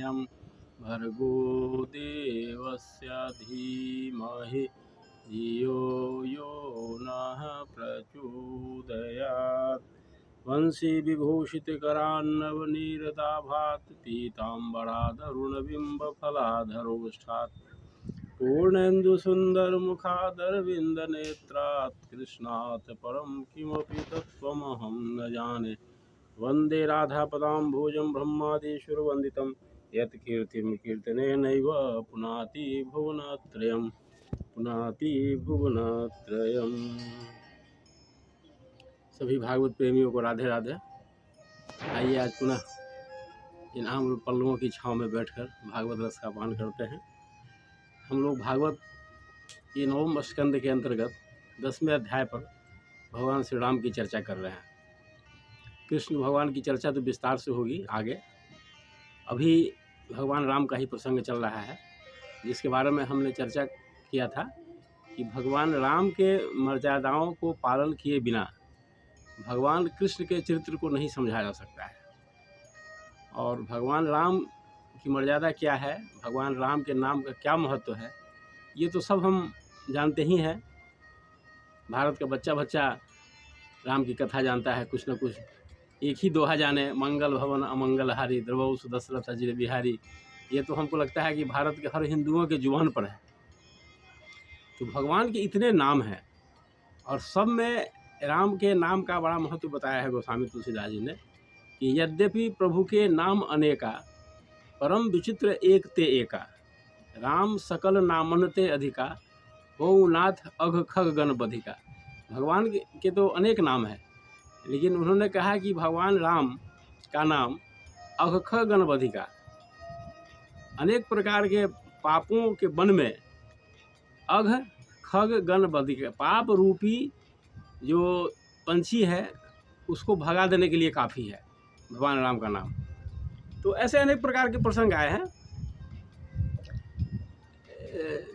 सायं भर्गो देवस्य धीमहि धियो यो नः प्रचोदयात्। वंशी विभूषितकरान्नवनीरदाभात् पीताम्बरादरुणबिम्बफलाधरोष्ठात् पूर्णेन्दुसुन्दरमुखादरविन्दनेत्रात् कृष्णात् परं किमपि तत्त्वमहं न जाने। वन्दे राधापदाम्भोजं ब्रह्मादिशुरवन्दितं यत्कीर्तिं कीर्तनेनैव पुनाति भुवनत्रयं पुनाति भुवनत्रयम्। सभी भागवत प्रेमियों को राधे राधे। आइए आज पुनः इन आम पल्लवों की छाँव में बैठकर भागवत रस का पान करते हैं। हम लोग भागवत के 9वें स्कंद के अंतर्गत 10वें अध्याय पर भगवान श्री राम की चर्चा कर रहे हैं। कृष्ण भगवान की चर्चा तो विस्तार से होगी आगे। अभी भगवान राम का ही प्रसंग चल रहा है, जिसके बारे में हमने चर्चा किया था कि भगवान राम के मर्यादाओं को पालन किए बिना भगवान कृष्ण के चरित्र को नहीं समझा जा सकता है। और भगवान राम की मर्यादा क्या है, भगवान राम के नाम का क्या महत्व है, ये तो सब हम जानते ही हैं। भारत का बच्चा बच्चा राम की कथा जानता है, कुछ न कुछ एक ही दोहा जाने, मंगल भवन अमंगल हारी द्रवौ सुदशरथ अजिर बिहारी। ये तो हमको लगता है कि भारत के हर हिंदुओं के जुबान पर है। तो भगवान के इतने नाम हैं और सब में राम के नाम का बड़ा महत्व बताया है गोस्वामी तुलसीदास जी ने कि यद्यपि प्रभु के नाम अनेका परम विचित्र एक ते एका, राम सकल नामन ते अधिका हो नाथ अघ खग गण बधिका। भगवान के तो अनेक नाम हैं, लेकिन उन्होंने कहा कि भगवान राम का नाम अघ खग गण बधिका, अनेक प्रकार के पापों के वन में अघ खग गण बधिका, पाप रूपी जो पंछी है उसको भगा देने के लिए काफ़ी है भगवान राम का नाम। तो ऐसे अनेक प्रकार के प्रसंग आए हैं,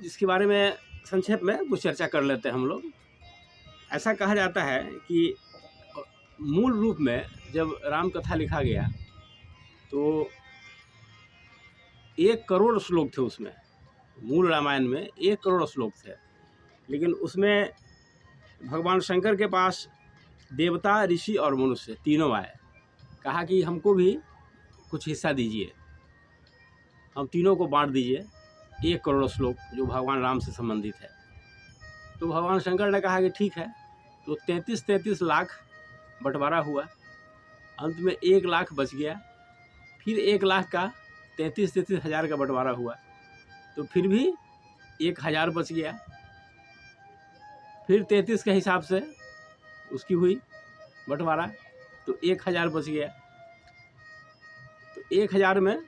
जिसके बारे में संक्षेप में कुछ चर्चा कर लेते हैं हम लोग। ऐसा कहा जाता है कि मूल रूप में जब राम कथा लिखा गया तो 1 करोड़ श्लोक थे उसमें। मूल रामायण में 1 करोड़ श्लोक थे, लेकिन उसमें भगवान शंकर के पास देवता, ऋषि और मनुष्य तीनों आए। कहा कि हमको भी कुछ हिस्सा दीजिए, हम तीनों को बांट दीजिए 1 करोड़ श्लोक जो भगवान राम से संबंधित है। तो भगवान शंकर ने कहा कि ठीक है। तो 33 लाख बंटवारा हुआ, अंत में 1 लाख बच गया। फिर 1 लाख का 33 हज़ार का बंटवारा हुआ, तो फिर भी 1000 बच गया। फिर 33 के हिसाब से उसकी हुई बंटवारा, तो 1000 बच गया। तो 1000 में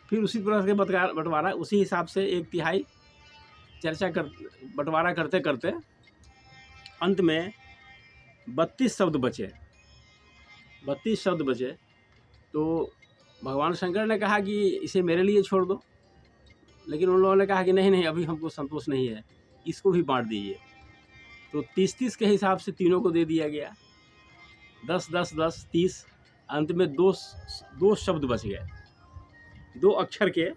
फिर उसी तरह के बंटवारा उसी हिसाब से 1/3 बंटवारा करते करते अंत में 32 शब्द बचे। 32 शब्द बचे तो भगवान शंकर ने कहा कि इसे मेरे लिए छोड़ दो, लेकिन उन लोगों ने कहा कि नहीं, अभी हमको संतोष नहीं है, इसको भी बांट दीजिए। तो 30 के हिसाब से तीनों को दे दिया गया। 10, 10, 10, 30। अंत में दो शब्द बच गए। 2 अक्षर के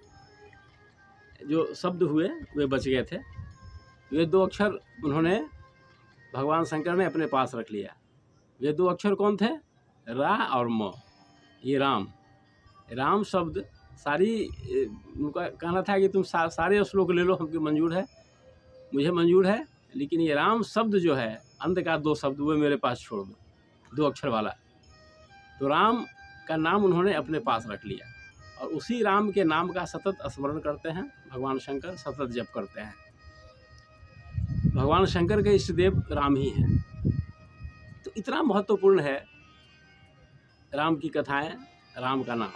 जो शब्द हुए वे बच गए थे। वे 2 अक्षर उन्होंने भगवान शंकर ने अपने पास रख लिया। वे 2 अक्षर कौन थे? रा और म। ये राम शब्द सारी उनका कहना था कि तुम सारे श्लोक ले लो, हमको मंजूर है, मुझे मंजूर है, लेकिन ये राम शब्द जो है अंत का 2 शब्द वो मेरे पास छोड़ दो, 2 अक्षर वाला। तो राम का नाम उन्होंने अपने पास रख लिया और उसी राम के नाम का सतत स्मरण करते हैं भगवान शंकर, सतत जप करते हैं। भगवान शंकर के इष्ट देव राम ही हैं। तो इतना महत्वपूर्ण है राम की कथाएं, राम का नाम।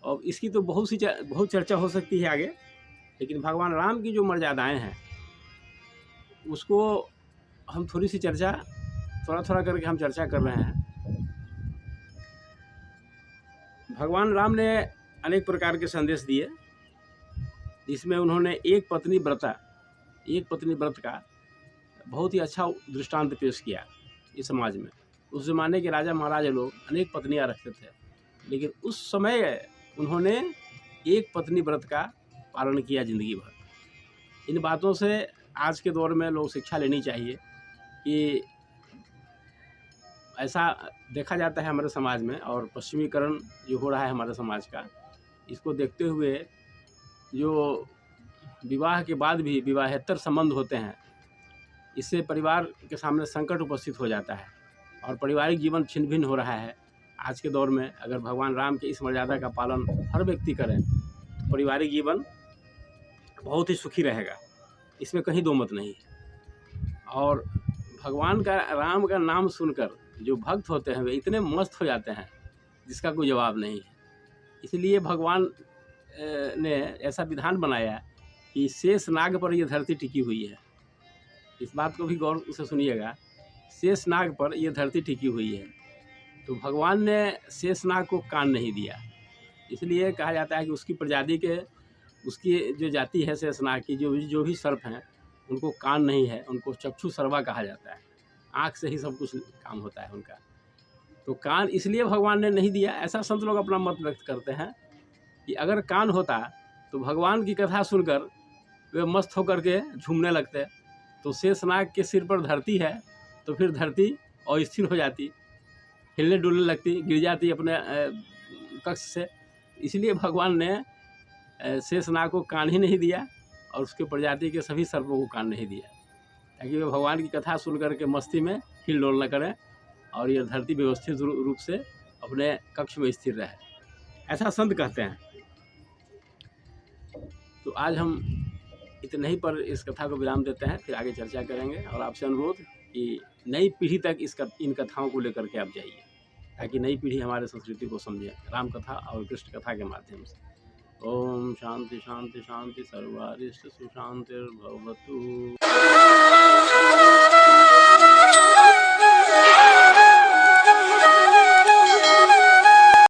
और इसकी तो बहुत चर्चा हो सकती है आगे, लेकिन भगवान राम की जो मर्यादाएं हैं उसको हम थोड़ी सी चर्चा थोड़ा करके हम चर्चा कर रहे हैं। भगवान राम ने अनेक प्रकार के संदेश दिए, जिसमें उन्होंने एक पत्नी व्रत का बहुत ही अच्छा दृष्टांत पेश किया इस समाज में। उस ज़माने के राजा महाराजा लोग अनेक पत्नियां रखते थे, लेकिन उस समय उन्होंने एक पत्नी व्रत का पालन किया जिंदगी भर। इन बातों से आज के दौर में लोग शिक्षा लेनी चाहिए कि ऐसा देखा जाता है हमारे समाज में, और पश्चिमीकरण जो हो रहा है हमारे समाज का, इसको देखते हुए जो विवाह के बाद भी विवाहेतर संबंध होते हैं, इससे परिवार के सामने संकट उपस्थित हो जाता है और पारिवारिक जीवन छिन्न भिन्न हो रहा है। आज के दौर में अगर भगवान राम के इस मर्यादा का पालन हर व्यक्ति करे तो पारिवारिक जीवन बहुत ही सुखी रहेगा, इसमें कहीं दो मत नहीं है। और भगवान का राम का नाम सुनकर जो भक्त होते हैं वे इतने मस्त हो जाते हैं जिसका कोई जवाब नहीं है। इसलिए भगवान ने ऐसा विधान बनाया कि शेष नाग पर यह धरती टिकी हुई है। इस बात को भी गौर से सुनिएगा, शेष नाग पर यह धरती टिकी हुई है। तो भगवान ने शेष नाग को कान नहीं दिया, इसलिए कहा जाता है कि उसकी प्रजाति के, उसकी जो जाति है शेष नाग की, जो भी सर्प हैं उनको कान नहीं है, उनको चक्षु सर्वा कहा जाता है। आँख से ही सब कुछ काम होता है उनका। तो कान इसलिए भगवान ने नहीं दिया, ऐसा संत लोग अपना मत व्यक्त करते हैं कि अगर कान होता तो भगवान की कथा सुनकर वे मस्त होकर के झूमने लगते। तो शेषनाग के सिर पर धरती है तो फिर धरती अस्थिर हो जाती, हिलने डुलने लगती, गिर जाती अपने कक्ष से। इसलिए भगवान ने शेषनाग को कान ही नहीं दिया और उसके प्रजाति के सभी सर्पों को कान नहीं दिया, ताकि वे भगवान की कथा सुन करके मस्ती में हिल डोल न करें और यह धरती व्यवस्थित रूप से अपने कक्ष में स्थिर रहे, ऐसा संत कहते हैं। तो आज हम इतने ही पर इस कथा को विराम देते हैं, फिर आगे चर्चा करेंगे। और आपसे अनुरोध कि नई पीढ़ी तक इन कथाओं को लेकर के आप जाइए, ताकि नई पीढ़ी हमारे संस्कृति को समझे राम कथा और कृष्ण कथा के माध्यम से। ओम शांति शांति शांति सर्वारिष्ट सुशांतिर्भवतु।